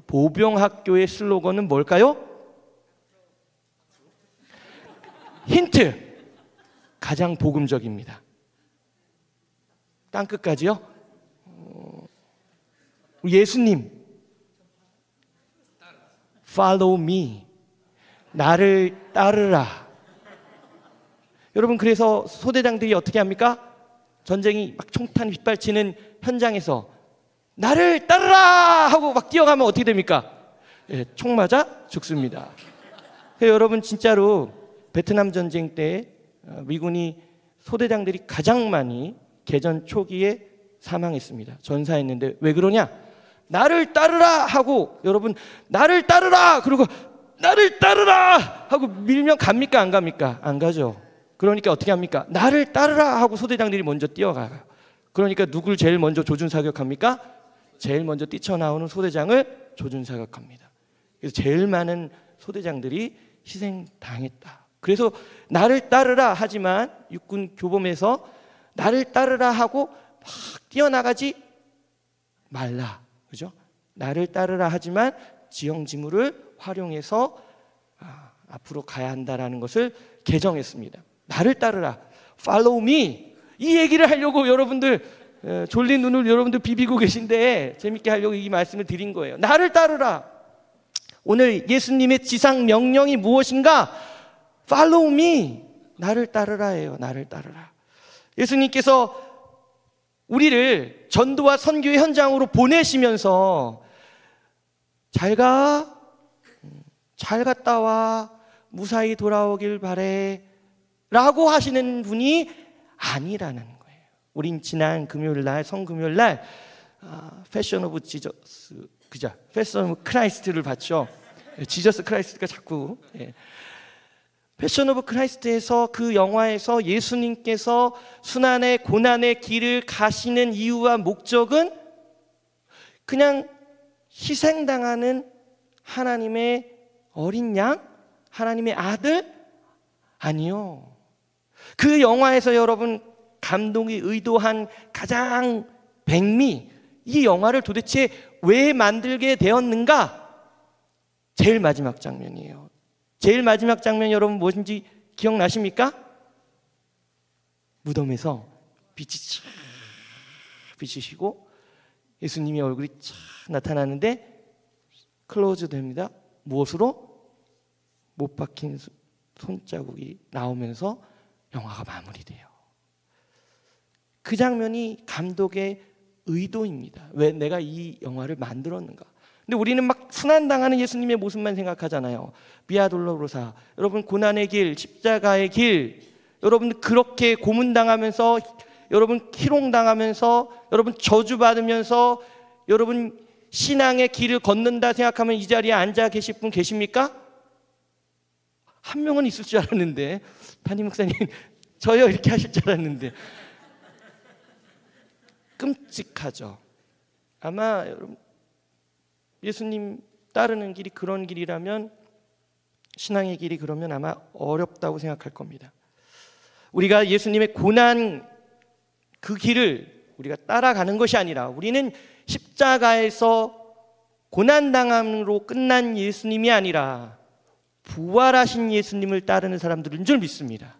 보병학교의 슬로건은 뭘까요? 힌트! 가장 복음적입니다. 땅끝까지요? 예수님, Follow me. 나를 따르라. 여러분, 그래서 소대장들이 어떻게 합니까? 전쟁이 막 총탄 휘발치는 현장에서 나를 따르라 하고 막 뛰어가면 어떻게 됩니까? 예, 총 맞아 죽습니다. 여러분, 진짜로 베트남 전쟁 때 미군이 소대장들이 가장 많이 개전 초기에 사망했습니다. 전사했는데 왜 그러냐? 나를 따르라 하고, 여러분, 나를 따르라 그리고 나를 따르라 하고 밀면 갑니까 안 갑니까? 안 가죠. 그러니까 어떻게 합니까? 나를 따르라 하고 소대장들이 먼저 뛰어가요. 그러니까 누굴 제일 먼저 조준사격합니까? 제일 먼저 뛰쳐나오는 소대장을 조준사격합니다. 그래서 제일 많은 소대장들이 희생당했다. 그래서 나를 따르라 하지만 육군 교범에서 나를 따르라 하고 막 뛰어나가지 말라. 그죠? 나를 따르라 하지만 지형지물을 활용해서 앞으로 가야 한다라는 것을 개정했습니다. 나를 따르라, Follow me. 이 얘기를 하려고 여러분들 졸린 눈을 여러분들 비비고 계신데 재밌게 하려고 이 말씀을 드린 거예요. 나를 따르라. 오늘 예수님의 지상 명령이 무엇인가? Follow me. 나를 따르라예요. 나를 따르라. 예수님께서 우리를 전도와 선교의 현장으로 보내시면서 잘 가, 잘 갔다 와, 무사히 돌아오길 바래 라고 하시는 분이 아니라는 거예요. 우린 지난 금요일날, 성금요일날 패션 오브 지저스, 그죠? 패션 오브 크라이스트를 봤죠. 지저스 크라이스트가 자꾸 패션 오브 크라이스트에서, 그 영화에서 예수님께서 순환의 고난의 길을 가시는 이유와 목적은 그냥 희생당하는 하나님의 어린 양, 하나님의 아들? 아니요. 그 영화에서 여러분 감독이 의도한 가장 백미, 이 영화를 도대체 왜 만들게 되었는가? 제일 마지막 장면이에요. 제일 마지막 장면 여러분 무엇인지 기억나십니까? 무덤에서 빛이 쫙 비치시고 예수님의 얼굴이 쫙 나타나는데 클로즈 됩니다. 무엇으로? 못 박힌 손자국이 나오면서 영화가 마무리돼요. 그 장면이 감독의 의도입니다. 왜 내가 이 영화를 만들었는가? 근데 우리는 막 순환당하는 예수님의 모습만 생각하잖아요. 비아 돌로로사, 여러분 고난의 길, 십자가의 길, 여러분 그렇게 고문당하면서, 여러분 희롱당하면서, 여러분 저주받으면서 여러분 신앙의 길을 걷는다 생각하면 이 자리에 앉아 계실 분 계십니까? 한 명은 있을 줄 알았는데, 담임 목사님 저요 이렇게 하실 줄 알았는데 끔찍하죠. 아마 여러분 예수님 따르는 길이 그런 길이라면, 신앙의 길이 그러면 아마 어렵다고 생각할 겁니다. 우리가 예수님의 고난 그 길을 우리가 따라가는 것이 아니라, 우리는 십자가에서 고난당함으로 끝난 예수님이 아니라 부활하신 예수님을 따르는 사람들인 줄 믿습니다.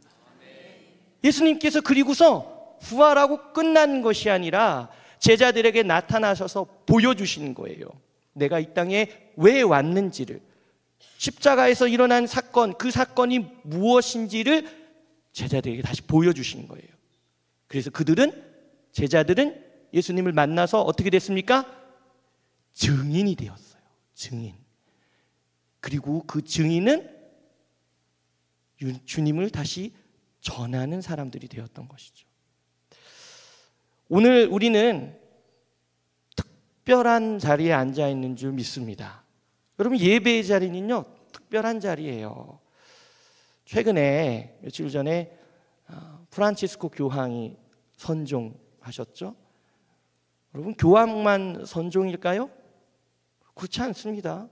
예수님께서 그리고서 부활하고 끝난 것이 아니라 제자들에게 나타나셔서 보여주시는 거예요. 내가 이 땅에 왜 왔는지를, 십자가에서 일어난 사건, 그 사건이 무엇인지를 제자들에게 다시 보여주시는 거예요. 그래서 제자들은 예수님을 만나서 어떻게 됐습니까? 증인이 되었어요. 증인. 그리고 그 증인은 주님을 다시 전하는 사람들이 되었던 것이죠. 오늘 우리는 특별한 자리에 앉아 있는 줄 믿습니다. 여러분, 예배의 자리는요 특별한 자리예요. 최근에 며칠 전에 프란치스코 교황이 선종하셨죠. 여러분, 교황만 선종일까요? 그렇지 않습니다.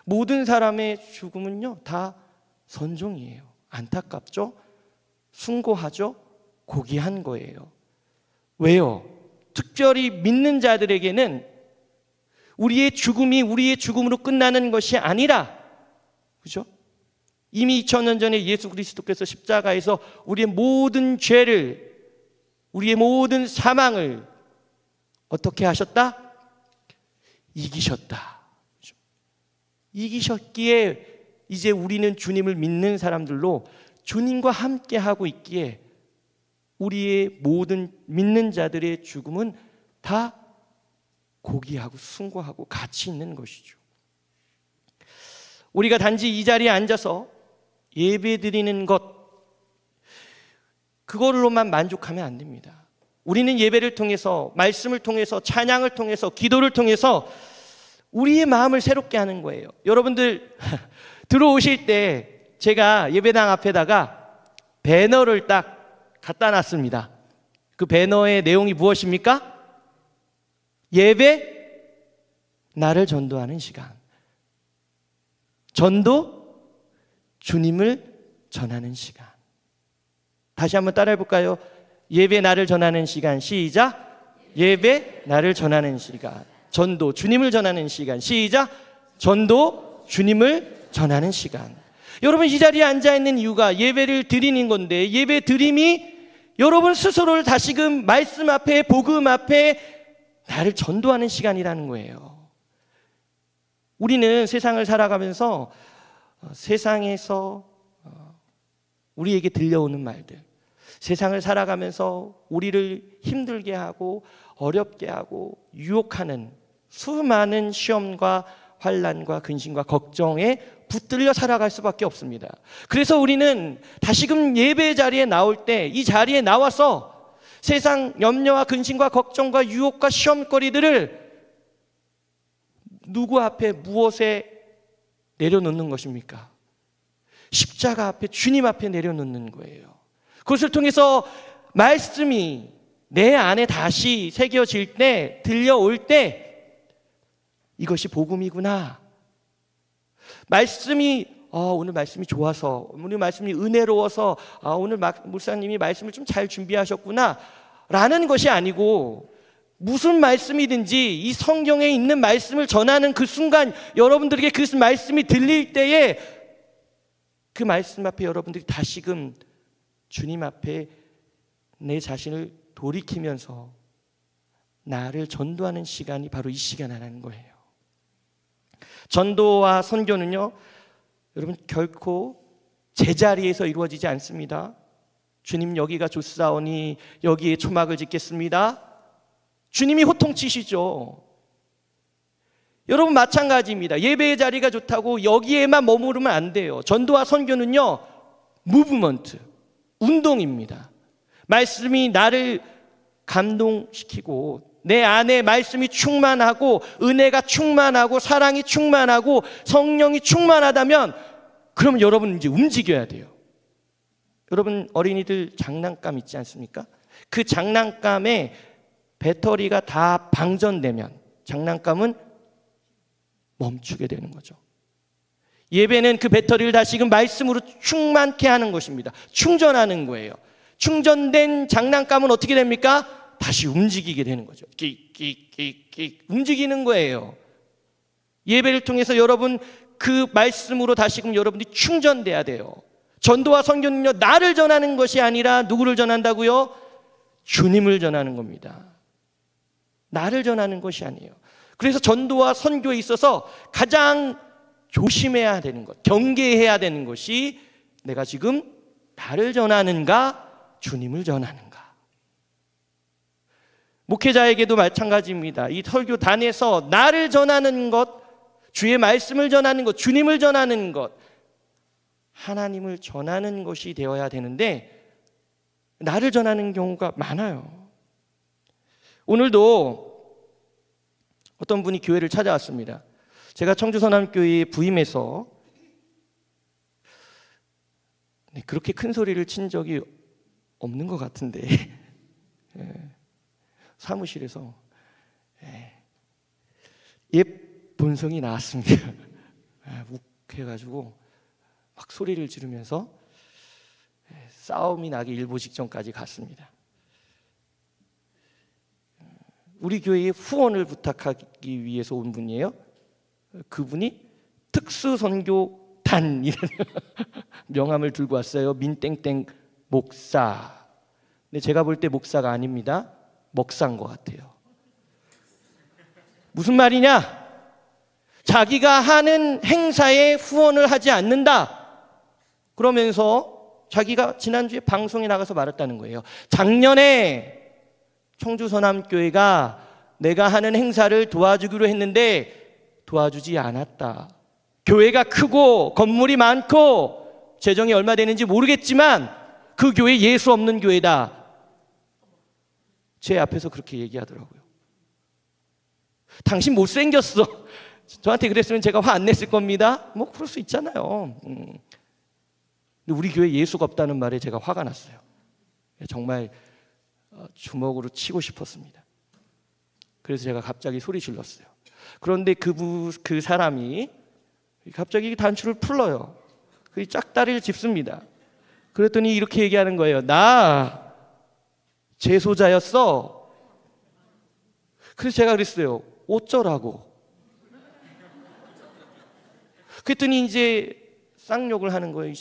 모든 사람의 죽음은요 다 선종이에요. 안타깝죠? 숭고하죠? 고귀한 거예요. 왜요? 특별히 믿는 자들에게는 우리의 죽음이 우리의 죽음으로 끝나는 것이 아니라, 그죠? 이미 2000년 전에 예수 그리스도께서 십자가에서 우리의 모든 죄를, 우리의 모든 사망을 어떻게 하셨다? 이기셨다. 그죠? 이기셨기에 이제 우리는 주님을 믿는 사람들로 주님과 함께 하고 있기에 우리의 모든 믿는 자들의 죽음은 다 고귀하고 숭고하고 가치 있는 것이죠. 우리가 단지 이 자리에 앉아서 예배 드리는 것, 그걸로만 만족하면 안 됩니다. 우리는 예배를 통해서, 말씀을 통해서, 찬양을 통해서, 기도를 통해서 우리의 마음을 새롭게 하는 거예요. 여러분들 들어오실 때 제가 예배당 앞에다가 배너를 딱 갖다 놨습니다. 그 배너의 내용이 무엇입니까? 예배, 나를 전도하는 시간. 전도, 주님을 전하는 시간. 다시 한번 따라해 볼까요? 예배, 나를 전하는 시간. 시작. 예배, 나를 전하는 시간. 전도, 주님을 전하는 시간. 시작. 전도, 주님을 전하는 시간. 여러분, 이 자리에 앉아있는 이유가 예배를 드리는 건데, 예배 드림이 여러분 스스로를 다시금 말씀 앞에, 복음 앞에 나를 전도하는 시간이라는 거예요. 우리는 세상을 살아가면서 세상에서 우리에게 들려오는 말들, 세상을 살아가면서 우리를 힘들게 하고 어렵게 하고 유혹하는 수많은 시험과 환난과 근심과 걱정에 붙들려 살아갈 수밖에 없습니다. 그래서 우리는 다시금 예배 자리에 나올 때 이 자리에 나와서 세상 염려와 근심과 걱정과 유혹과 시험거리들을 누구 앞에 무엇에 내려놓는 것입니까? 십자가 앞에, 주님 앞에 내려놓는 거예요. 그것을 통해서 말씀이 내 안에 다시 새겨질 때, 들려올 때 이것이 복음이구나. 말씀이 오늘 말씀이 좋아서, 오늘 말씀이 은혜로워서, 오늘 목사님이 말씀을 좀 잘 준비하셨구나 라는 것이 아니고, 무슨 말씀이든지 이 성경에 있는 말씀을 전하는 그 순간 여러분들에게 그 말씀이 들릴 때에 그 말씀 앞에 여러분들이 다시금 주님 앞에 내 자신을 돌이키면서 나를 전도하는 시간이 바로 이 시간이라는 거예요. 전도와 선교는요, 여러분 결코 제자리에서 이루어지지 않습니다. 주님 여기가 좋사오니 여기에 초막을 짓겠습니다. 주님이 호통치시죠. 여러분 마찬가지입니다. 예배의 자리가 좋다고 여기에만 머무르면 안 돼요. 전도와 선교는요, 무브먼트, 운동입니다. 말씀이 나를 감동시키고 내 안에 말씀이 충만하고 은혜가 충만하고 사랑이 충만하고 성령이 충만하다면 그럼 여러분 이제 움직여야 돼요. 여러분 어린이들 장난감 있지 않습니까? 그 장난감에 배터리가 다 방전되면 장난감은 멈추게 되는 거죠. 예배는 그 배터리를 다시금 말씀으로 충만케 하는 것입니다. 충전하는 거예요. 충전된 장난감은 어떻게 됩니까? 다시 움직이게 되는 거죠. 끽 움직이는 거예요. 예배를 통해서 여러분 그 말씀으로 다시금 여러분들이 충전돼야 돼요. 전도와 선교는요, 나를 전하는 것이 아니라 누구를 전한다고요? 주님을 전하는 겁니다. 나를 전하는 것이 아니에요. 그래서 전도와 선교에 있어서 가장 조심해야 되는 것, 경계해야 되는 것이 내가 지금 나를 전하는가, 주님을 전하는가. 목회자에게도 마찬가지입니다. 이 설교단에서 나를 전하는 것, 주의 말씀을 전하는 것, 주님을 전하는 것, 하나님을 전하는 것이 되어야 되는데 나를 전하는 경우가 많아요. 오늘도 어떤 분이 교회를 찾아왔습니다. 제가 청주서남교회에 부임해서 그렇게 큰 소리를 친 적이 없는 것 같은데 사무실에서 옛 본성이 나왔습니다. 욱해가지고 막 소리를 지르면서 싸움이 나기 일보 직전까지 갔습니다. 우리 교회에 후원을 부탁하기 위해서 온 분이에요. 그분이 특수선교단이라는 명함을 들고 왔어요. 민땡땡 목사. 근데 제가 볼 때 목사가 아닙니다. 먹사인 것 같아요. 무슨 말이냐? 자기가 하는 행사에 후원을 하지 않는다. 그러면서 자기가 지난주에 방송에 나가서 말했다는 거예요. 작년에 청주서남교회가 내가 하는 행사를 도와주기로 했는데 도와주지 않았다. 교회가 크고 건물이 많고 재정이 얼마 되는지 모르겠지만 그 교회 예수 없는 교회다. 제 앞에서 그렇게 얘기하더라고요. 당신 못생겼어. 저한테 그랬으면 제가 화 안 냈을 겁니다. 뭐 그럴 수 있잖아요. 근데 우리 교회 예수가 없다는 말에 제가 화가 났어요. 정말 주먹으로 치고 싶었습니다. 그래서 제가 갑자기 소리 질렀어요. 그런데 그 사람이 갑자기 단추를 풀어요. 그 짝다리를 짚습니다. 그랬더니 이렇게 얘기하는 거예요. 나 재소자였어. 그래서 제가 그랬어요. 어쩌라고. 그랬더니 이제 쌍욕을 하는 거예요.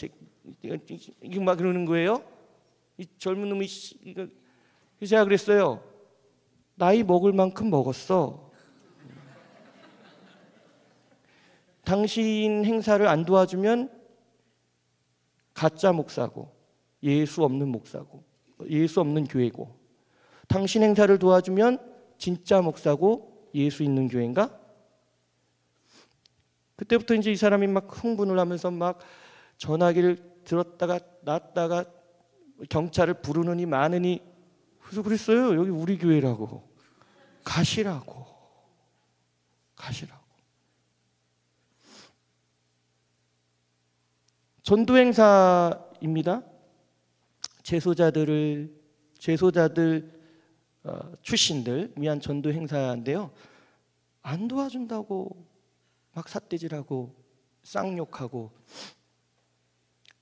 이게 막 그러는 거예요. 이 젊은 놈이 이거. 그래서 제가 그랬어요. 나이 먹을 만큼 먹었어. 당신 행사를 안 도와주면 가짜 목사고 예수 없는 목사고 예수 없는 교회고, 당신 행사를 도와주면 진짜 목사고 예수 있는 교회인가? 그때부터 이제 이 사람이 막 흥분을 하면서 막 전화기를 들었다가 놨다가 경찰을 부르느니 마느니. 그래서 그랬어요. 여기 우리 교회라고. 가시라고. 전도 행사입니다. 제소자들 출신들 위한 전도 행사인데요. 안 도와준다고 막 삿대질하고 쌍욕하고,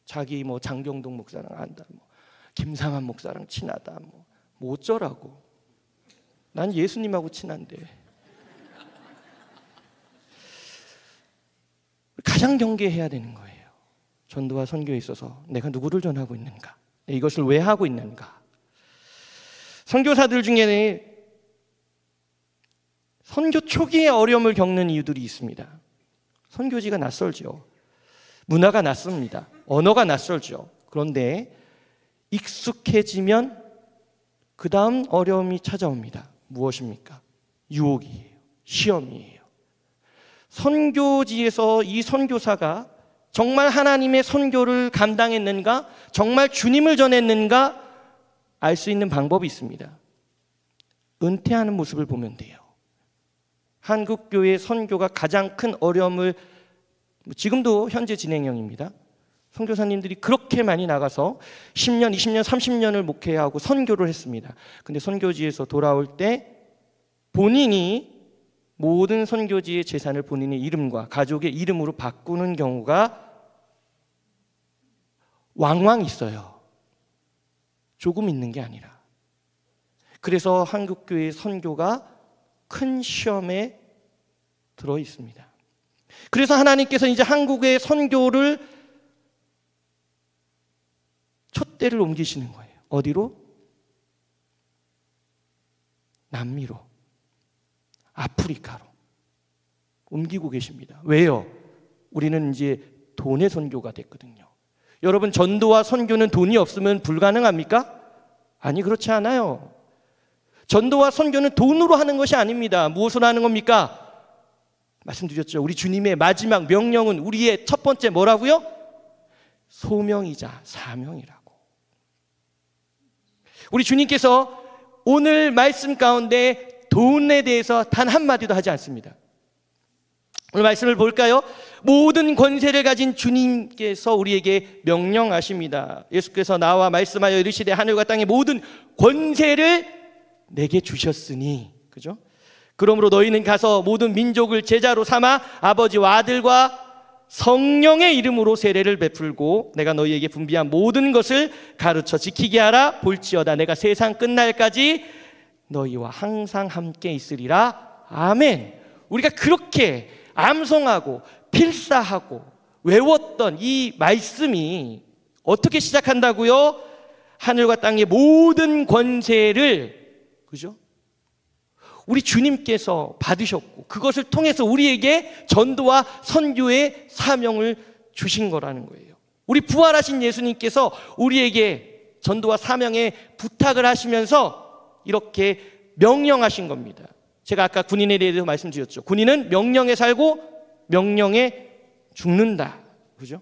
자기 뭐 장경동 목사랑 안다, 뭐 김상한 목사랑 친하다, 뭐 어쩌라고. 난 예수님하고 친한데. 가장 경계해야 되는 거예요. 전도와 선교에 있어서 내가 누구를 전하고 있는가, 이것을 왜 하고 있는가. 선교사들 중에는 선교 초기에 어려움을 겪는 이유들이 있습니다. 선교지가 낯설죠. 문화가 낯섭니다. 언어가 낯설죠. 그런데 익숙해지면 그 다음 어려움이 찾아옵니다. 무엇입니까? 유혹이에요. 시험이에요. 선교지에서 이 선교사가 정말 하나님의 선교를 감당했는가, 정말 주님을 전했는가 알 수 있는 방법이 있습니다. 은퇴하는 모습을 보면 돼요. 한국교회 선교가 가장 큰 어려움을, 지금도 현재 진행형입니다. 선교사님들이 그렇게 많이 나가서 10년, 20년, 30년을 목회하고 선교를 했습니다. 근데 선교지에서 돌아올 때 본인이 모든 선교지의 재산을 본인의 이름과 가족의 이름으로 바꾸는 경우가 왕왕 있어요. 조금 있는 게 아니라. 그래서 한국교회의 선교가 큰 시험에 들어 있습니다. 그래서 하나님께서 이제 한국의 선교를 촛대를 옮기시는 거예요. 어디로? 남미로, 아프리카로 옮기고 계십니다. 왜요? 우리는 이제 돈의 선교가 됐거든요. 여러분, 전도와 선교는 돈이 없으면 불가능합니까? 아니, 그렇지 않아요. 전도와 선교는 돈으로 하는 것이 아닙니다. 무엇으로 하는 겁니까? 말씀드렸죠. 우리 주님의 마지막 명령은 우리의 첫 번째 뭐라고요? 소명이자 사명이라고. 우리 주님께서 오늘 말씀 가운데 돈에 대해서 단 한마디도 하지 않습니다. 오늘 말씀을 볼까요? 모든 권세를 가진 주님께서 우리에게 명령하십니다. 예수께서 나와 말씀하여 이르시되 하늘과 땅의 모든 권세를 내게 주셨으니, 그죠? 그러므로 너희는 가서 모든 민족을 제자로 삼아 아버지와 아들과 성령의 이름으로 세례를 베풀고 내가 너희에게 분비한 모든 것을 가르쳐 지키게 하라. 볼지어다 내가 세상 끝날까지 너희와 항상 함께 있으리라. 아멘. 우리가 그렇게 암송하고 필사하고 외웠던 이 말씀이 어떻게 시작한다고요? 하늘과 땅의 모든 권세를, 그죠? 우리 주님께서 받으셨고 그것을 통해서 우리에게 전도와 선교의 사명을 주신 거라는 거예요. 우리 부활하신 예수님께서 우리에게 전도와 사명의 부탁을 하시면서 이렇게 명령하신 겁니다. 제가 아까 군인에 대해서 말씀드렸죠. 군인은 명령에 살고 명령에 죽는다. 그죠?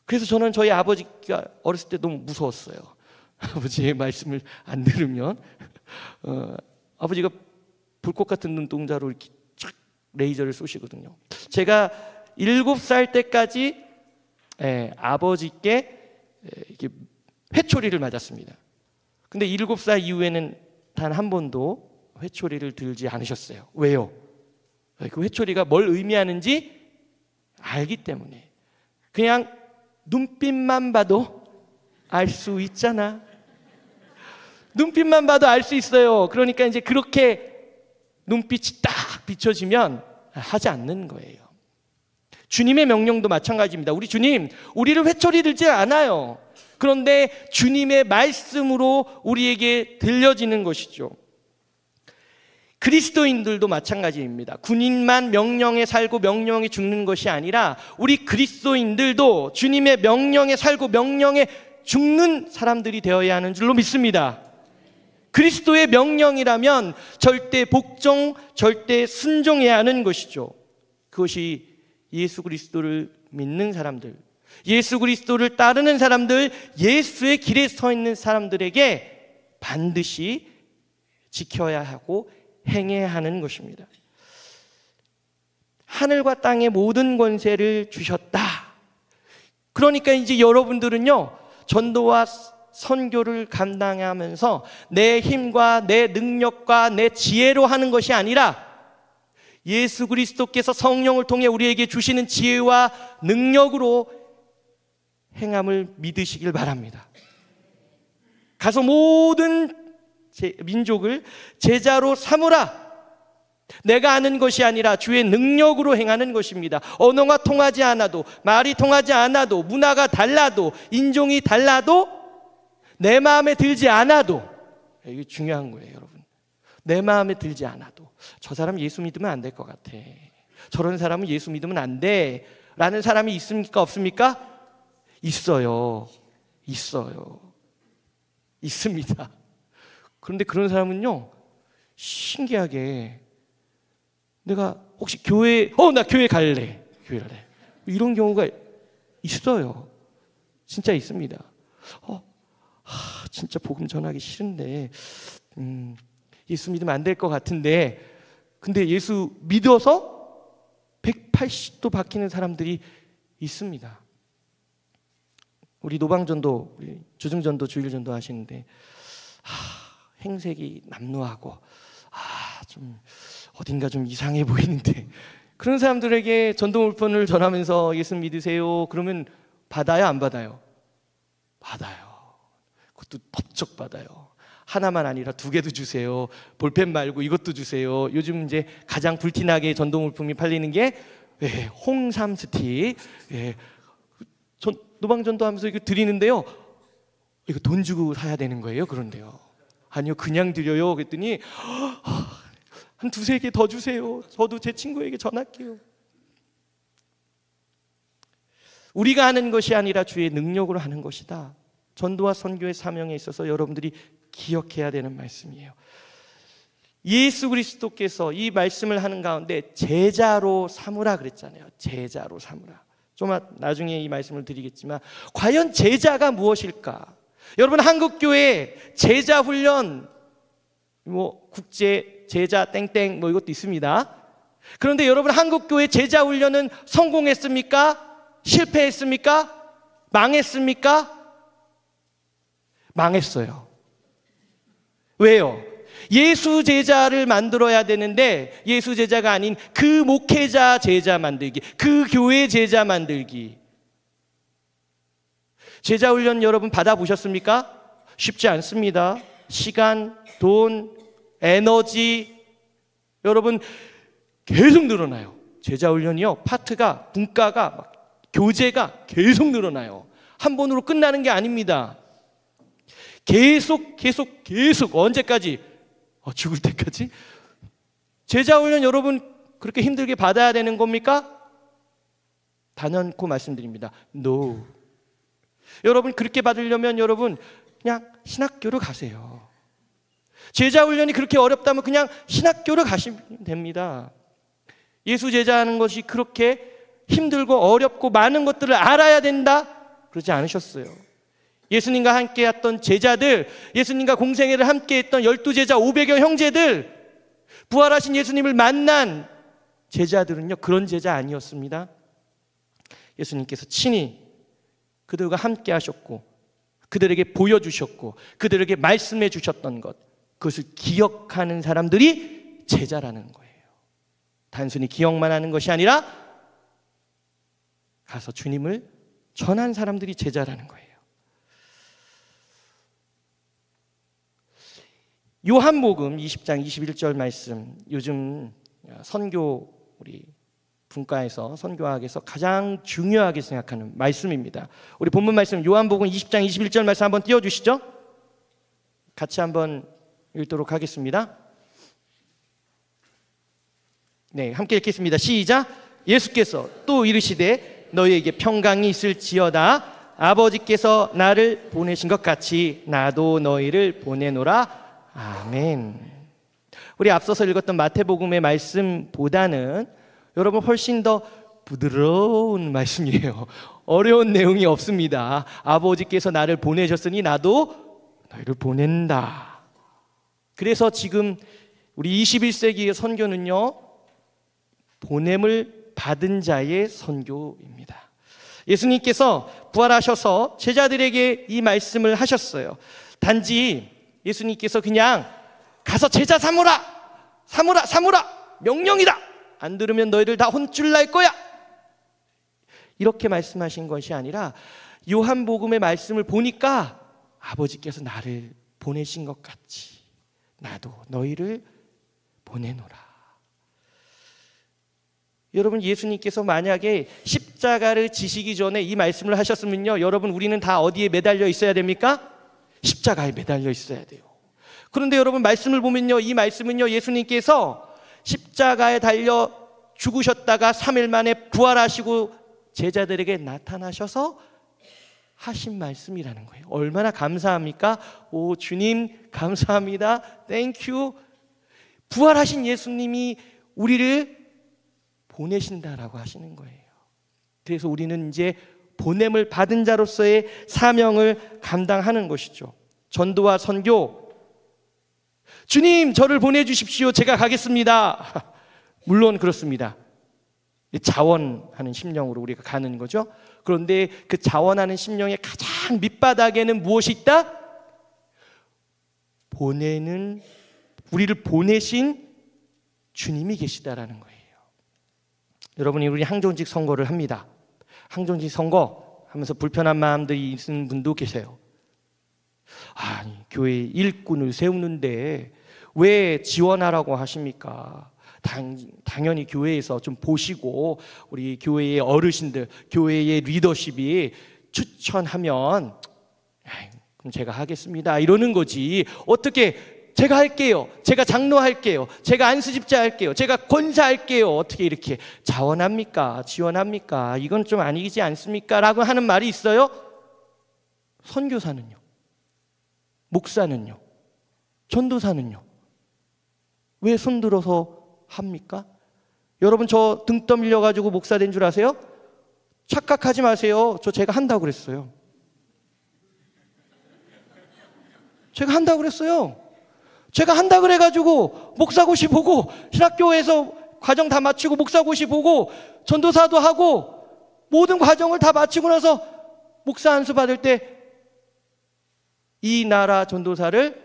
그래서 저는 저희 아버지가 어렸을 때 너무 무서웠어요. 아버지의 말씀을 안 들으면 아버지가 불꽃 같은 눈동자로 이렇게 촥 레이저를 쏘시거든요. 제가 7살 때까지 아버지께 이렇게 회초리를 맞았습니다. 근데 7살 이후에는 단 한 번도 회초리를 들지 않으셨어요. 왜요? 그 회초리가 뭘 의미하는지 알기 때문에. 그냥 눈빛만 봐도 알 수 있잖아. 눈빛만 봐도 알 수 있어요. 그러니까 이제 그렇게 눈빛이 딱 비춰지면 하지 않는 거예요. 주님의 명령도 마찬가지입니다. 우리 주님, 우리를 회초리 들지 않아요. 그런데 주님의 말씀으로 우리에게 들려지는 것이죠. 그리스도인들도 마찬가지입니다. 군인만 명령에 살고 명령에 죽는 것이 아니라 우리 그리스도인들도 주님의 명령에 살고 명령에 죽는 사람들이 되어야 하는 줄로 믿습니다. 그리스도의 명령이라면 절대 복종, 절대 순종해야 하는 것이죠. 그것이 예수 그리스도를 믿는 사람들, 예수 그리스도를 따르는 사람들, 예수의 길에 서 있는 사람들에게 반드시 지켜야 하고 행해야 하는 것입니다. 하늘과 땅의 모든 권세를 주셨다. 그러니까 이제 여러분들은요, 전도와 선교를 감당하면서 내 힘과 내 능력과 내 지혜로 하는 것이 아니라 예수 그리스도께서 성령을 통해 우리에게 주시는 지혜와 능력으로 행함을 믿으시길 바랍니다. 가서 모든 민족을 제자로 삼으라. 내가 아는 것이 아니라 주의 능력으로 행하는 것입니다. 언어가 통하지 않아도, 말이 통하지 않아도, 문화가 달라도, 인종이 달라도, 내 마음에 들지 않아도, 이게 중요한 거예요, 여러분. 내 마음에 들지 않아도 저 사람 예수 믿으면 안 될 것 같아, 저런 사람은 예수 믿으면 안 돼 라는 사람이 있습니까, 없습니까? 있어요. 있습니다. 그런데 그런 사람은요, 신기하게 내가 혹시 나 교회 갈래 이런 경우가 있어요. 진짜 있습니다. 진짜 복음 전하기 싫은데 예수 믿으면 안 될 것 같은데, 근데 예수 믿어서 180도 바뀌는 사람들이 있습니다. 우리 노방전도, 우리 주중전도, 주일전도 하시는데 행색이 남루하고 좀 어딘가 좀 이상해 보이는데, 그런 사람들에게 전도물편을 전하면서 예수 믿으세요 그러면 받아요, 안 받아요? 받아요. 그것도 법적 받아요. 하나만 아니라 2개도 주세요. 볼펜 말고 이것도 주세요. 요즘 이제 가장 불티나게 전도물품이 팔리는 게 홍삼 스틱. 노방전도 하면서 이거 드리는데요, 이거 돈 주고 사야 되는 거예요? 그런데요, 아니요, 그냥 드려요. 그랬더니 한 2-3개 더 주세요. 저도 제 친구에게 전할게요. 우리가 하는 것이 아니라 주의 능력으로 하는 것이다. 전도와 선교의 사명에 있어서 여러분들이 기억해야 되는 말씀이에요. 예수 그리스도께서 이 말씀을 하는 가운데 제자로 삼으라 그랬잖아요. 제자로 삼으라. 좀 나중에 이 말씀을 드리겠지만, 과연 제자가 무엇일까? 여러분, 한국교회 제자 훈련, 국제 제자 땡땡 이것도 있습니다. 그런데 여러분, 한국교회 제자 훈련은 성공했습니까? 실패했습니까? 망했습니까? 망했어요. 왜요? 예수 제자를 만들어야 되는데 예수 제자가 아닌 그 목회자 제자 만들기, 그 교회 제자 만들기. 제자 훈련 여러분 받아보셨습니까? 쉽지 않습니다. 시간, 돈, 에너지, 여러분 계속 늘어나요. 제자 훈련이요, 파트가, 분과가, 막 교재가 계속 늘어나요. 한 번으로 끝나는 게 아닙니다. 계속 언제까지? 죽을 때까지? 제자 훈련 여러분 그렇게 힘들게 받아야 되는 겁니까? 단연코 말씀드립니다. No. 여러분 그렇게 받으려면 여러분 그냥 신학교로 가세요. 제자 훈련이 그렇게 어렵다면 그냥 신학교로 가시면 됩니다. 예수 제자하는 것이 그렇게 힘들고 어렵고 많은 것들을 알아야 된다? 그러지 않으셨어요. 예수님과 함께 했던 제자들, 예수님과 공생애를 함께 했던 12제자 500여 형제들, 부활하신 예수님을 만난 제자들은요, 그런 제자 아니었습니다. 예수님께서 친히 그들과 함께 하셨고 그들에게 보여주셨고 그들에게 말씀해 주셨던 것, 그것을 기억하는 사람들이 제자라는 거예요. 단순히 기억만 하는 것이 아니라 가서 주님을 전한 사람들이 제자라는 거예요. 요한복음 20장 21절 말씀, 요즘 선교 우리 분과에서 선교학에서 가장 중요하게 생각하는 말씀입니다. 우리 본문 말씀 요한복음 20장 21절 말씀 한번 띄워주시죠. 같이 한번 읽도록 하겠습니다. 네, 함께 읽겠습니다. 시작. 예수께서 또 이르시되 너희에게 평강이 있을지어다. 아버지께서 나를 보내신 것 같이 나도 너희를 보내노라. 아멘. 우리 앞서서 읽었던 마태복음의 말씀보다는 여러분 훨씬 더 부드러운 말씀이에요. 어려운 내용이 없습니다. 아버지께서 나를 보내셨으니 나도 너희를 보낸다. 그래서 지금 우리 21세기의 선교는요, 보냄을 받은 자의 선교입니다. 예수님께서 부활하셔서 제자들에게 이 말씀을 하셨어요. 단지 예수님께서 그냥 가서 제자 삼으라, 명령이다. 안 들으면 너희를 다 혼쭐 날 거야. 이렇게 말씀하신 것이 아니라 요한복음의 말씀을 보니까 아버지께서 나를 보내신 것 같이 나도 너희를 보내노라. 여러분, 예수님께서 만약에 십자가를 지시기 전에 이 말씀을 하셨으면요, 여러분 우리는 다 어디에 매달려 있어야 됩니까? 십자가에 매달려 있어야 돼요. 그런데 여러분 말씀을 보면요, 이 말씀은요, 예수님께서 십자가에 달려 죽으셨다가 3일 만에 부활하시고 제자들에게 나타나셔서 하신 말씀이라는 거예요. 얼마나 감사합니까? 오 주님 감사합니다. 땡큐. 부활하신 예수님이 우리를 보내신다라고 하시는 거예요. 그래서 우리는 이제 보냄을 받은 자로서의 사명을 감당하는 것이죠. 전도와 선교. 주님 저를 보내주십시오. 제가 가겠습니다. 물론 그렇습니다. 자원하는 심령으로 우리가 가는 거죠. 그런데 그 자원하는 심령의 가장 밑바닥에는 무엇이 있다? 우리를 보내신 주님이 계시다라는 거예요. 여러분이 우리 항존직 선거를 합니다. 항존직 선거 하면서 불편한 마음들이 있는 분도 계세요. 아니, 교회 일꾼을 세우는데 왜 지원하라고 하십니까? 당연히 교회에서 좀 보시고 우리 교회의 어르신들, 교회의 리더십이 추천하면 그럼 제가 하겠습니다 이러는 거지. 어떻게 제가 할게요, 제가 장로할게요, 제가 안수집자 할게요, 제가 권사할게요, 어떻게 이렇게 자원합니까? 지원합니까? 이건 좀 아니지 않습니까? 라고 하는 말이 있어요. 선교사는요? 목사는요? 전도사는요? 왜 손들어서 합니까? 여러분 저 등 떠밀려 가지고 목사 된 줄 아세요? 착각하지 마세요. 제가 한다고 그랬어요. 제가 한다고 그랬어요. 제가 한다 그래가지고 목사고시 보고 신학교에서 과정 다 마치고 목사고시 보고 전도사도 하고 모든 과정을 다 마치고 나서 목사 안수 받을 때 이 나라 전도사를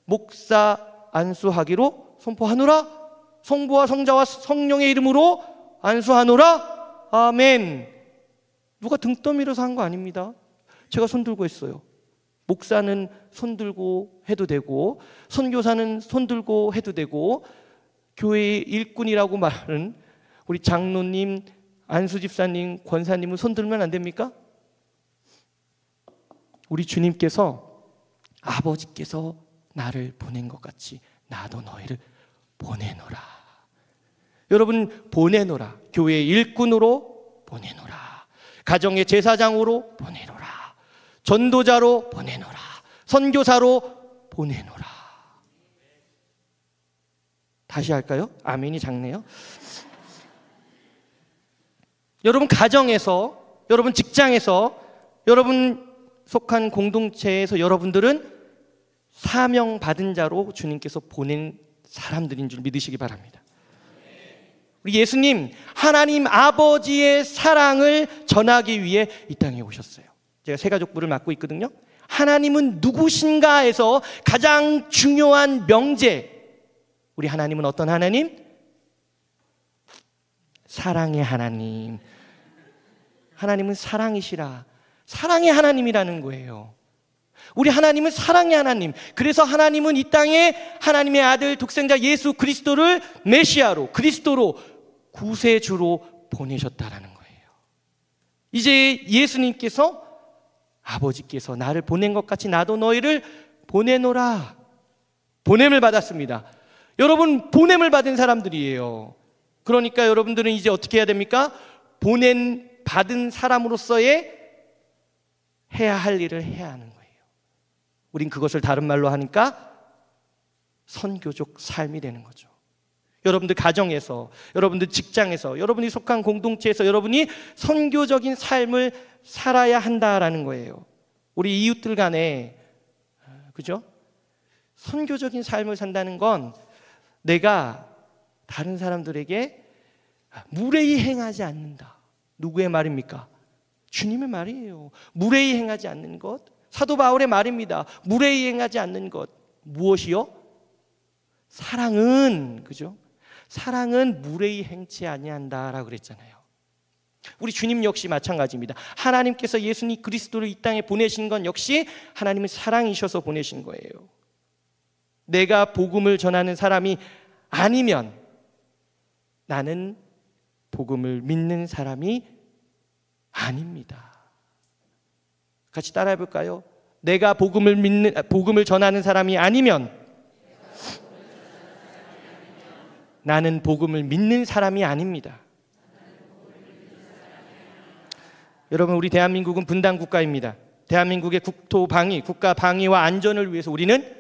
목사 안수하기로 선포하노라. 성부와 성자와 성령의 이름으로 안수하노라. 아멘. 누가 등 떠밀어서 한 거 아닙니다. 제가 손 들고 했어요. 목사는 손들고 해도 되고, 선교사는 손들고 해도 되고, 교회의 일꾼이라고 말하는 우리 장로님, 안수 집사님, 권사님은 손들면 안 됩니까? 우리 주님께서 아버지께서 나를 보낸 것 같이 나도 너희를 보내노라. 여러분, 보내노라. 교회의 일꾼으로 보내노라. 가정의 제사장으로 보내노라. 전도자로 보내노라. 선교사로 보내노라. 다시 할까요? 아멘이 작네요. 여러분 가정에서, 여러분 직장에서, 여러분 속한 공동체에서 여러분들은 사명받은 자로 주님께서 보낸 사람들인 줄 믿으시기 바랍니다. 우리 예수님, 하나님 아버지의 사랑을 전하기 위해 이 땅에 오셨어요. 제가 세가족부를 맡고 있거든요. 하나님은 누구신가 해서 가장 중요한 명제, 우리 하나님은 어떤 하나님? 사랑의 하나님. 하나님은 사랑이시라. 사랑의 하나님이라는 거예요. 우리 하나님은 사랑의 하나님. 그래서 하나님은 이 땅에 하나님의 아들 독생자 예수 그리스도를 메시아로, 그리스도로, 구세주로 보내셨다라는 거예요. 이제 예수님께서, 아버지께서 나를 보낸 것 같이 나도 너희를 보내노라. 보냄을 받았습니다. 여러분, 보냄을 받은 사람들이에요. 그러니까 여러분들은 이제 어떻게 해야 됩니까? 받은 사람으로서의 해야 할 일을 해야 하는 거예요. 우린 그것을 다른 말로 하니까 선교적 삶이 되는 거죠. 여러분들 가정에서, 여러분들 직장에서, 여러분이 속한 공동체에서 여러분이 선교적인 삶을 살아야 한다라는 거예요. 우리 이웃들 간에, 그죠? 선교적인 삶을 산다는 건 내가 다른 사람들에게 무례히 행하지 않는다. 누구의 말입니까? 주님의 말이에요. 무례히 행하지 않는 것. 사도 바울의 말입니다. 무례히 행하지 않는 것. 무엇이요? 사랑은, 그죠? 사랑은 무례히 행치 아니한다라고 그랬잖아요. 우리 주님 역시 마찬가지입니다. 하나님께서 예수님 그리스도를 이 땅에 보내신 건 역시 하나님은 사랑이셔서 보내신 거예요. 내가 복음을 전하는 사람이 아니면 나는 복음을 믿는 사람이 아닙니다. 같이 따라해 볼까요? 내가 복음을 전하는 사람이 아니면 나는 복음을 믿는 사람이 아닙니다. 여러분, 우리 대한민국은 분단 국가입니다. 대한민국의 국토 방위, 국가 방위와 안전을 위해서 우리는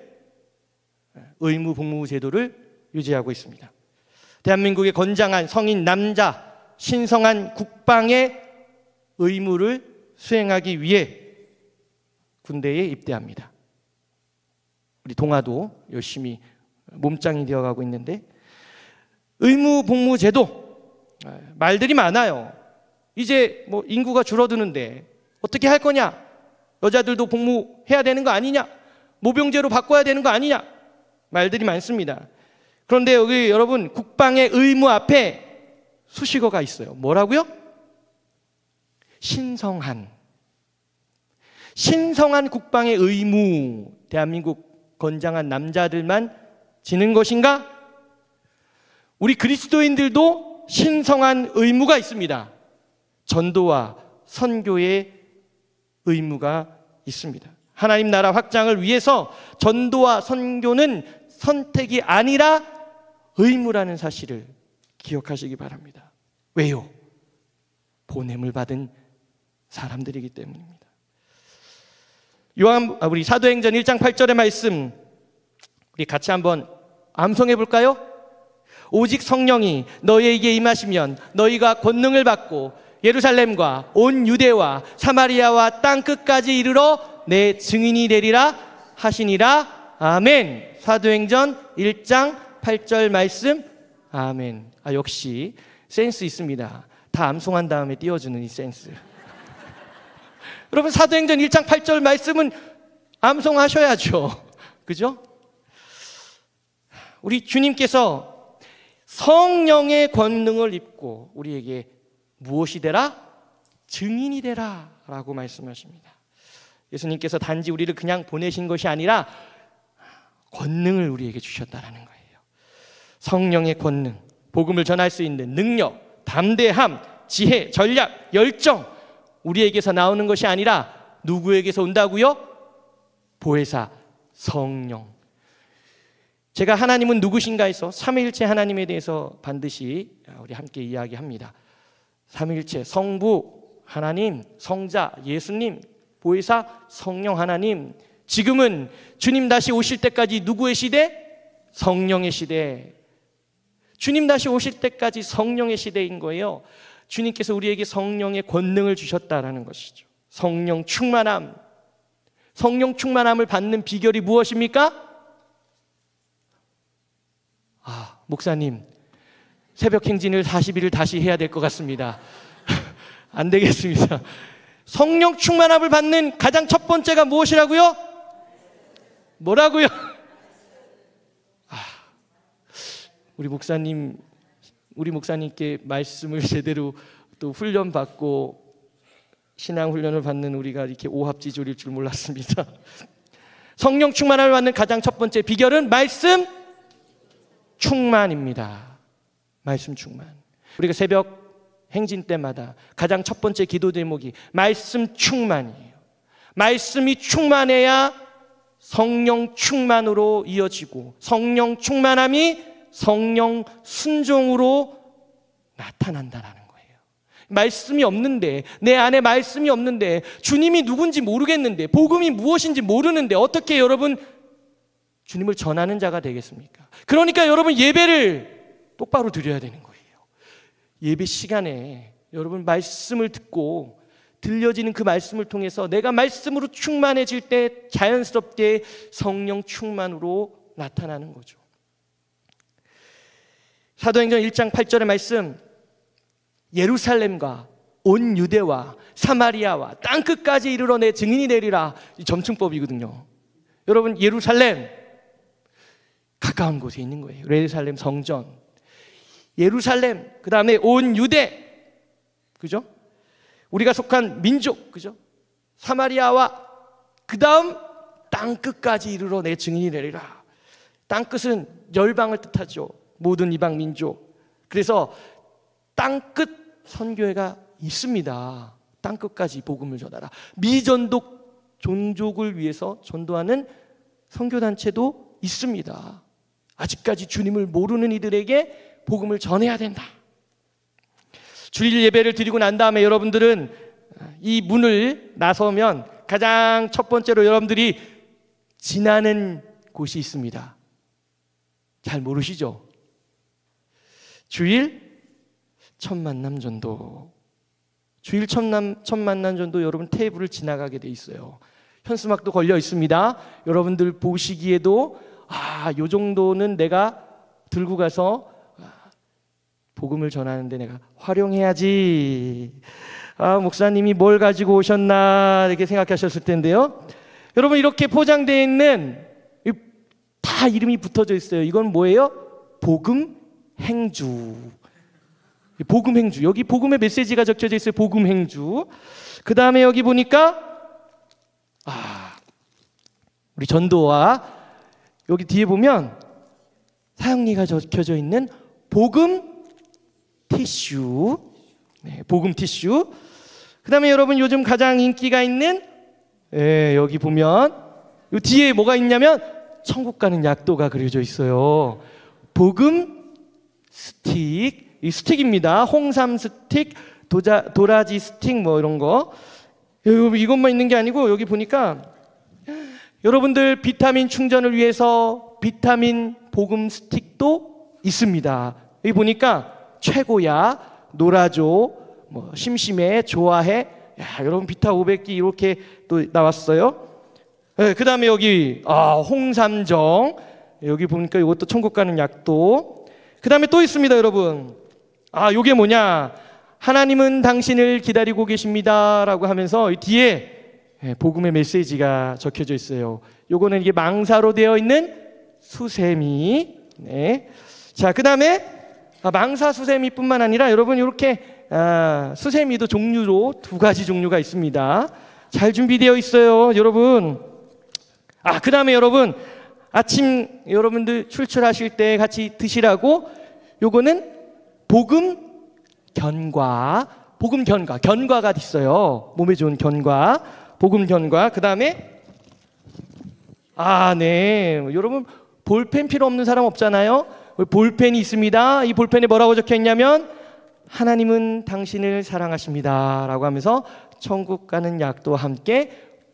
의무 복무 제도를 유지하고 있습니다. 대한민국의 건장한 성인 남자 신성한 국방의 의무를 수행하기 위해 군대에 입대합니다. 우리 동아도 열심히 몸짱이 되어가고 있는데, 의무 복무 제도 말들이 많아요. 이제 뭐 인구가 줄어드는데 어떻게 할 거냐? 여자들도 복무해야 되는 거 아니냐? 모병제로 바꿔야 되는 거 아니냐? 말들이 많습니다. 그런데 여기 여러분, 국방의 의무 앞에 수식어가 있어요. 뭐라고요? 신성한 국방의 의무. 대한민국 건장한 남자들만 지는 것인가? 우리 그리스도인들도 신성한 의무가 있습니다. 전도와 선교의 의무가 있습니다. 하나님 나라 확장을 위해서 전도와 선교는 선택이 아니라 의무라는 사실을 기억하시기 바랍니다. 왜요? 보냄을 받은 사람들이기 때문입니다. 우리 사도행전 1장 8절의 말씀, 우리 같이 한번 암송해 볼까요? 오직 성령이 너희에게 임하시면 너희가 권능을 받고 예루살렘과 온 유대와 사마리아와 땅 끝까지 이르러 내 증인이 되리라 하시니라. 아멘. 사도행전 1장 8절 말씀. 아멘. 역시 센스 있습니다. 다 암송한 다음에 띄워주는 이 센스. 여러분, 사도행전 1장 8절 말씀은 암송하셔야죠. 그죠? 우리 주님께서 성령의 권능을 입고 우리에게 무엇이 되라? 증인이 되라 라고 말씀하십니다. 예수님께서 단지 우리를 그냥 보내신 것이 아니라 권능을 우리에게 주셨다라는 거예요. 성령의 권능, 복음을 전할 수 있는 능력, 담대함, 지혜, 전략, 열정, 우리에게서 나오는 것이 아니라 누구에게서 온다고요? 보혜사 성령. 제가 하나님은 누구신가 해서 삼위일체 하나님에 대해서 반드시 우리 함께 이야기합니다. 삼위일체, 성부 하나님, 성자 예수님, 보혜사 성령 하나님. 지금은 주님 다시 오실 때까지 누구의 시대? 성령의 시대. 주님 다시 오실 때까지 성령의 시대인 거예요. 주님께서 우리에게 성령의 권능을 주셨다라는 것이죠. 성령 충만함. 성령 충만함을 받는 비결이 무엇입니까? 목사님, 새벽 행진을 40일을 다시 해야 될 것 같습니다. 안 되겠습니다. 성령 충만함을 받는 가장 첫 번째가 무엇이라고요? 뭐라고요? 우리 목사님께 말씀을 제대로 또 훈련받고 신앙 훈련을 받는 우리가 이렇게 오합지졸일 줄 몰랐습니다. 성령 충만함을 받는 가장 첫 번째 비결은 말씀 충만입니다. 말씀 충만. 우리가 새벽 행진 때마다 가장 첫 번째 기도 대목이 말씀 충만이에요. 말씀이 충만해야 성령 충만으로 이어지고 성령 충만함이 성령 순종으로 나타난다라는 거예요. 말씀이 없는데, 내 안에 말씀이 없는데, 주님이 누군지 모르겠는데, 복음이 무엇인지 모르는데 어떻게 여러분 주님을 전하는 자가 되겠습니까? 그러니까 여러분 예배를 똑바로 드려야 되는 거예요. 예배 시간에 여러분 말씀을 듣고 들려지는 그 말씀을 통해서 내가 말씀으로 충만해질 때 자연스럽게 성령 충만으로 나타나는 거죠. 사도행전 1장 8절의 말씀, 예루살렘과 온 유대와 사마리아와 땅끝까지 이르러 내 증인이 되리라. 이 점층법이거든요. 여러분, 예루살렘 가까운 곳에 있는 거예요. 예루살렘 성전, 예루살렘, 그 다음에 온 유대, 그죠? 우리가 속한 민족, 그죠? 사마리아와 그 다음 땅끝까지 이르러 내 증인이 되리라. 땅끝은 열방을 뜻하죠. 모든 이방 민족. 그래서 땅끝 선교회가 있습니다. 땅끝까지 복음을 전하라. 미전독 종족을 위해서 전도하는 선교단체도 있습니다. 아직까지 주님을 모르는 이들에게 복음을 전해야 된다. 주일 예배를 드리고 난 다음에 여러분들은 이 문을 나서면 가장 첫 번째로 여러분들이 지나는 곳이 있습니다. 잘 모르시죠? 주일 첫 만남 전도. 주일 첫 만남 전도 여러분 테이블을 지나가게 돼 있어요. 현수막도 걸려 있습니다. 여러분들 보시기에도 요 정도는 내가 들고 가서 복음을 전하는데 내가 활용해야지. 목사님이 뭘 가지고 오셨나 이렇게 생각하셨을 텐데요. 여러분, 이렇게 포장되어 있는 다 이름이 붙어져 있어요. 이건 뭐예요? 복음 행주. 복음 행주. 여기 복음의 메시지가 적혀져 있어요. 복음 행주. 그 다음에 여기 보니까 우리 전도와 여기 뒤에 보면 사형리가 적혀져 있는 복음 티슈. 네, 복음 티슈. 그 다음에 여러분 요즘 가장 인기가 있는 여기 보면 이 뒤에 뭐가 있냐면 천국 가는 약도가 그려져 있어요. 복음 스틱. 이 스틱입니다. 홍삼 스틱, 도라지 스틱 뭐 이런 거. 이것만 있는 게 아니고 여기 보니까 여러분들 비타민 충전을 위해서 비타민 복음 스틱도 있습니다. 여기 보니까 최고야, 놀아줘, 뭐 심심해, 좋아해. 여러분 비타 500기 이렇게 또 나왔어요. 그 다음에 여기 홍삼정. 여기 보니까 이것도 천국 가는 약도. 그 다음에 또 있습니다, 여러분. 요게 뭐냐? 하나님은 당신을 기다리고 계십니다 라고 하면서 뒤에 복음의 메시지가 적혀져 있어요. 요거는 이게 망사로 되어 있는 수세미. 네. 자, 그 다음에 망사 수세미뿐만 아니라 여러분 이렇게 수세미도 종류로 두 가지 종류가 있습니다. 잘 준비되어 있어요, 여러분. 그 다음에 여러분, 아침 여러분들 출출하실 때 같이 드시라고 요거는 복음 견과, 견과가 있어요. 몸에 좋은 견과, 복음 견과. 그 다음에 네, 여러분 볼펜 필요 없는 사람 없잖아요. 볼펜이 있습니다. 이 볼펜에 뭐라고 적혀 있냐면 하나님은 당신을 사랑하십니다 라고 하면서 천국 가는 약도와 함께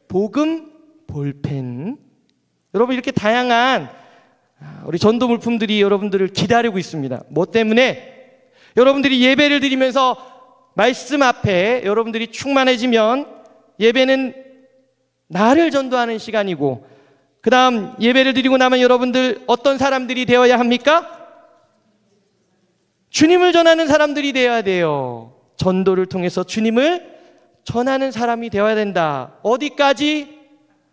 복음 볼펜. 여러분, 이렇게 다양한 우리 전도 물품들이 여러분들을 기다리고 있습니다. 뭐 때문에? 여러분들이 예배를 드리면서 말씀 앞에 여러분들이 충만해지면 예배는 나를 전도하는 시간이고, 그 다음 예배를 드리고 나면 여러분들 어떤 사람들이 되어야 합니까? 주님을 전하는 사람들이 되어야 돼요. 전도를 통해서 주님을 전하는 사람이 되어야 된다. 어디까지?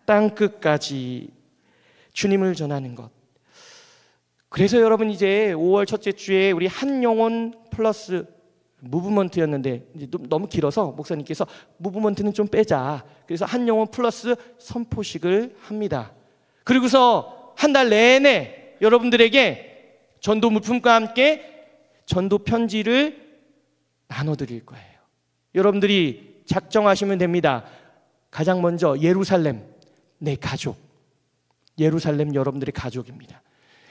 땅끝까지 주님을 전하는 것. 그래서 여러분, 이제 5월 첫째 주에 우리 한 영혼 플러스 무브먼트였는데 이제 너무 길어서 목사님께서 무브먼트는 좀 빼자. 그래서 한 영혼 플러스 선포식을 합니다. 그리고서 한 달 내내 여러분들에게 전도 물품과 함께 전도 편지를 나눠드릴 거예요. 여러분들이 작정하시면 됩니다. 가장 먼저 예루살렘, 내 가족. 예루살렘 여러분들의 가족입니다.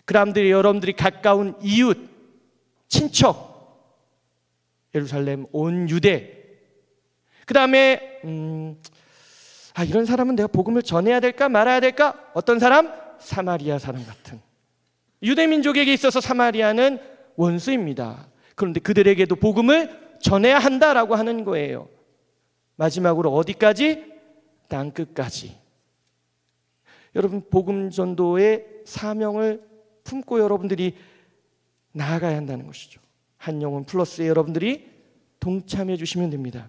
그 다음들이 여러분들이 가까운 이웃, 친척, 예루살렘 온 유대. 그 다음에 이런 사람은 내가 복음을 전해야 될까 말아야 될까? 어떤 사람? 사마리아 사람 같은. 유대민족에게 있어서 사마리아는 원수입니다. 그런데 그들에게도 복음을 전해야 한다라고 하는 거예요. 마지막으로 어디까지? 땅끝까지. 여러분, 복음 전도의 사명을 품고 여러분들이 나아가야 한다는 것이죠. 한 영혼 플러스에 여러분들이 동참해 주시면 됩니다.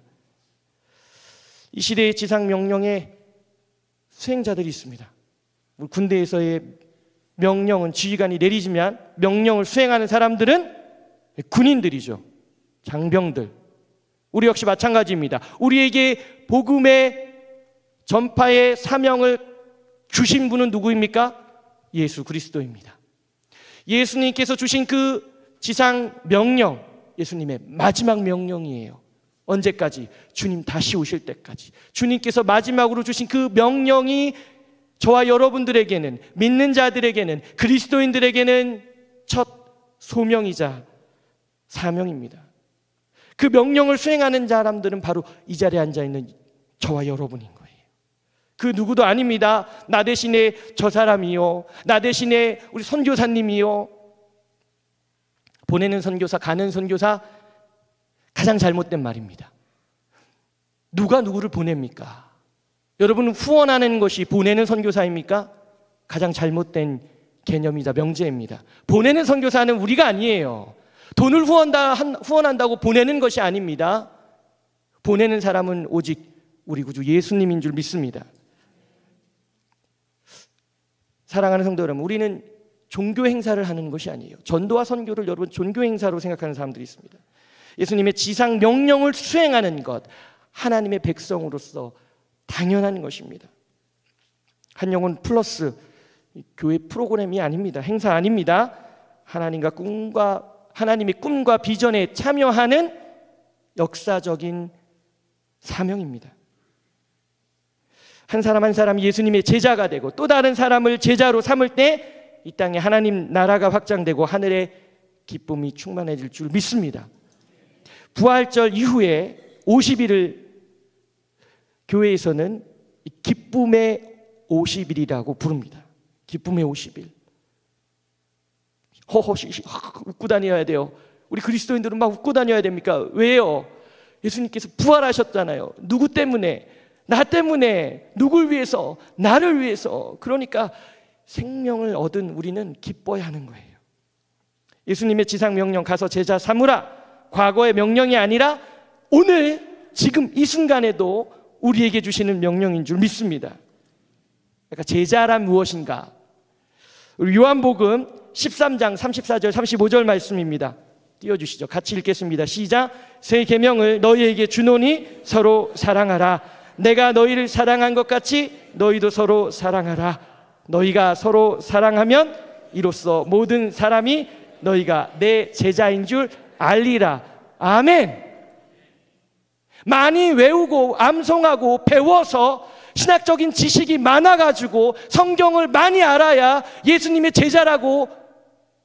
이 시대의 지상 명령에 수행자들이 있습니다. 우리 군대에서의 명령은 지휘관이 내리지만 명령을 수행하는 사람들은 군인들이죠. 장병들. 우리 역시 마찬가지입니다. 우리에게 복음의 전파의 사명을 주신 분은 누구입니까? 예수 그리스도입니다. 예수님께서 주신 그 지상 명령, 예수님의 마지막 명령이에요. 언제까지? 주님 다시 오실 때까지. 주님께서 마지막으로 주신 그 명령이 저와 여러분들에게는, 믿는 자들에게는, 그리스도인들에게는 첫 소명이자 사명입니다. 그 명령을 수행하는 사람들은 바로 이 자리에 앉아있는 저와 여러분인 거예요. 그 누구도 아닙니다. 나 대신에 저 사람이요, 나 대신에 우리 선교사님이요. 보내는 선교사, 가는 선교사, 가장 잘못된 말입니다. 누가 누구를 보냅니까? 여러분, 후원하는 것이 보내는 선교사입니까? 가장 잘못된 개념이자 명제입니다. 보내는 선교사는 우리가 아니에요. 돈을 후원한다고 보내는 것이 아닙니다. 보내는 사람은 오직 우리 구주 예수님인 줄 믿습니다. 사랑하는 성도 여러분, 우리는 종교 행사를 하는 것이 아니에요. 전도와 선교를 여러분 종교 행사로 생각하는 사람들이 있습니다. 예수님의 지상 명령을 수행하는 것, 하나님의 백성으로서 당연한 것입니다. 한 영혼 플러스 교회 프로그램이 아닙니다. 행사 아닙니다. 하나님의 꿈과 비전에 참여하는 역사적인 사명입니다. 한 사람 한 사람 예수님의 제자가 되고 또 다른 사람을 제자로 삼을 때 이 땅에 하나님 나라가 확장되고 하늘의 기쁨이 충만해질 줄 믿습니다. 부활절 이후에 50일을 교회에서는 기쁨의 50일이라고 부릅니다. 기쁨의 50일. 허허시시 웃고 다녀야 돼요. 우리 그리스도인들은 막 웃고 다녀야 됩니까? 왜요? 예수님께서 부활하셨잖아요. 누구 때문에? 나 때문에. 누굴 위해서? 나를 위해서. 그러니까 생명을 얻은 우리는 기뻐야 하는 거예요. 예수님의 지상 명령, 가서 제자 삼으라, 과거의 명령이 아니라 오늘 지금 이 순간에도 우리에게 주시는 명령인 줄 믿습니다. 그러니까 제자란 무엇인가? 우리 요한복음 13장 34절 35절 말씀입니다. 띄워주시죠. 같이 읽겠습니다. 시작. 새 계명을 너희에게 주노니 서로 사랑하라. 내가 너희를 사랑한 것 같이 너희도 서로 사랑하라. 너희가 서로 사랑하면 이로써 모든 사람이 너희가 내 제자인 줄 알리라. 아멘. 많이 외우고 암송하고 배워서 신학적인 지식이 많아가지고 성경을 많이 알아야 예수님의 제자라고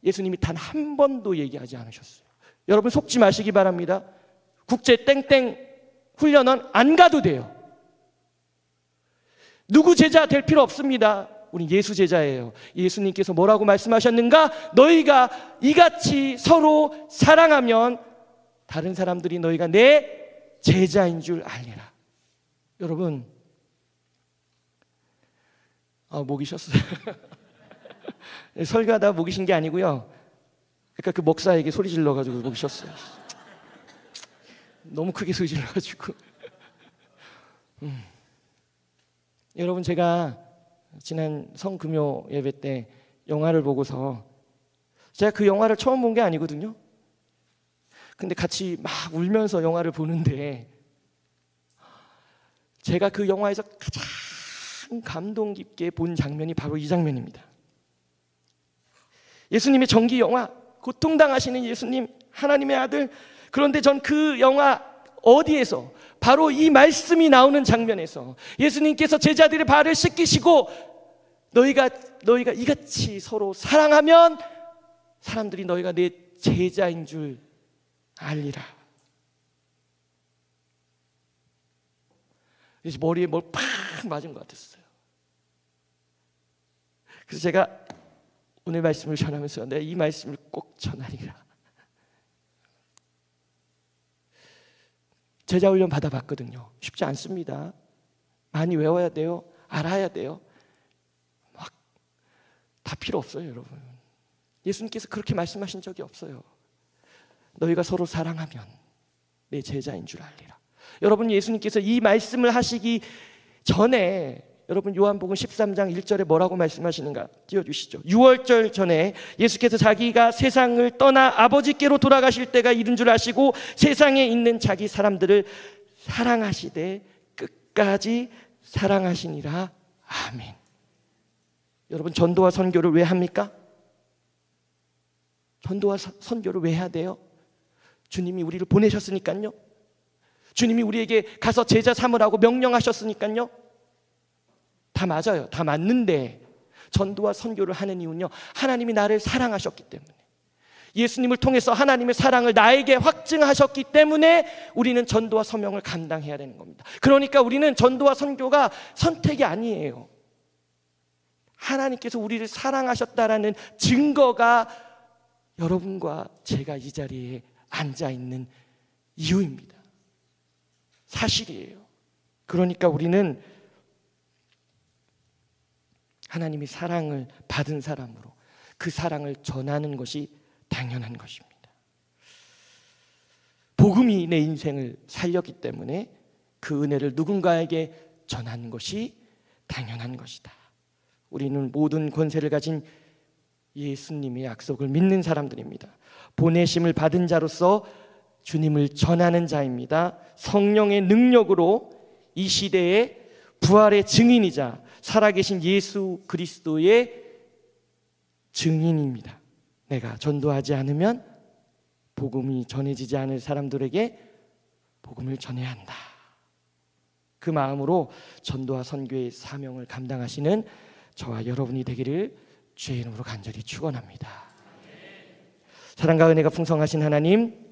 예수님이 단 한 번도 얘기하지 않으셨어요. 여러분 속지 마시기 바랍니다. 국제 땡땡 훈련은 안 가도 돼요. 누구 제자 될 필요 없습니다. 우리 예수 제자예요. 예수님께서 뭐라고 말씀하셨는가? 너희가 이같이 서로 사랑하면 다른 사람들이 너희가 내 제자인 줄 알리라. 여러분, 목이 쉬었어요. 설교하다 목이 쉰 게 아니고요. 그러니까 그 목사에게 소리 질러가지고 목이 쉬었어요. 너무 크게 소리 질러가지고. 여러분, 제가 지난 성금요 예배 때 영화를 보고서 제가 그 영화를 처음 본 게 아니거든요. 근데 같이 막 울면서 영화를 보는데 제가 그 영화에서 가장 감동 깊게 본 장면이 바로 이 장면입니다. 예수님의 전기 영화, 고통당하시는 예수님, 하나님의 아들. 그런데 전 그 영화 어디에서 바로 이 말씀이 나오는 장면에서 예수님께서 제자들의 발을 씻기시고 너희가 이같이 서로 사랑하면 사람들이 너희가 내 제자인 줄 알리라. 그래서 머리에 뭘 팍 맞은 것 같았어요. 그래서 제가 오늘 말씀을 전하면서 내가 이 말씀을 꼭 전하리라. 제자 훈련 받아봤거든요. 쉽지 않습니다. 많이 외워야 돼요. 알아야 돼요. 막 다 필요 없어요, 여러분. 예수님께서 그렇게 말씀하신 적이 없어요. 너희가 서로 사랑하면 내 제자인 줄 알리라. 여러분, 예수님께서 이 말씀을 하시기 전에 여러분 요한복음 13장 1절에 뭐라고 말씀하시는가 띄워주시죠. 6월절 전에 예수께서 자기가 세상을 떠나 아버지께로 돌아가실 때가 이른 줄 아시고 세상에 있는 자기 사람들을 사랑하시되 끝까지 사랑하시니라. 아멘. 여러분, 전도와 선교를 왜 합니까? 전도와 선교를 왜 해야 돼요? 주님이 우리를 보내셨으니까요. 주님이 우리에게 가서 제자 삼으라고 명령하셨으니까요. 다 맞아요. 다 맞는데 전도와 선교를 하는 이유는요, 하나님이 나를 사랑하셨기 때문에, 예수님을 통해서 하나님의 사랑을 나에게 확증하셨기 때문에 우리는 전도와 사명을 감당해야 되는 겁니다. 그러니까 우리는 전도와 선교가 선택이 아니에요. 하나님께서 우리를 사랑하셨다라는 증거가 여러분과 제가 이 자리에 앉아있는 이유입니다. 사실이에요. 그러니까 우리는 하나님이 사랑을 받은 사람으로 그 사랑을 전하는 것이 당연한 것입니다. 복음이 내 인생을 살렸기 때문에 그 은혜를 누군가에게 전하는 것이 당연한 것이다. 우리는 모든 권세를 가진 예수님의 약속을 믿는 사람들입니다. 보내심을 받은 자로서 주님을 전하는 자입니다. 성령의 능력으로 이 시대의 부활의 증인이자 살아계신 예수 그리스도의 증인입니다. 내가 전도하지 않으면 복음이 전해지지 않을 사람들에게 복음을 전해야 한다. 그 마음으로 전도와 선교의 사명을 감당하시는 저와 여러분이 되기를 주의 이름으로 간절히 축원합니다. 사랑과 은혜가 풍성하신 하나님,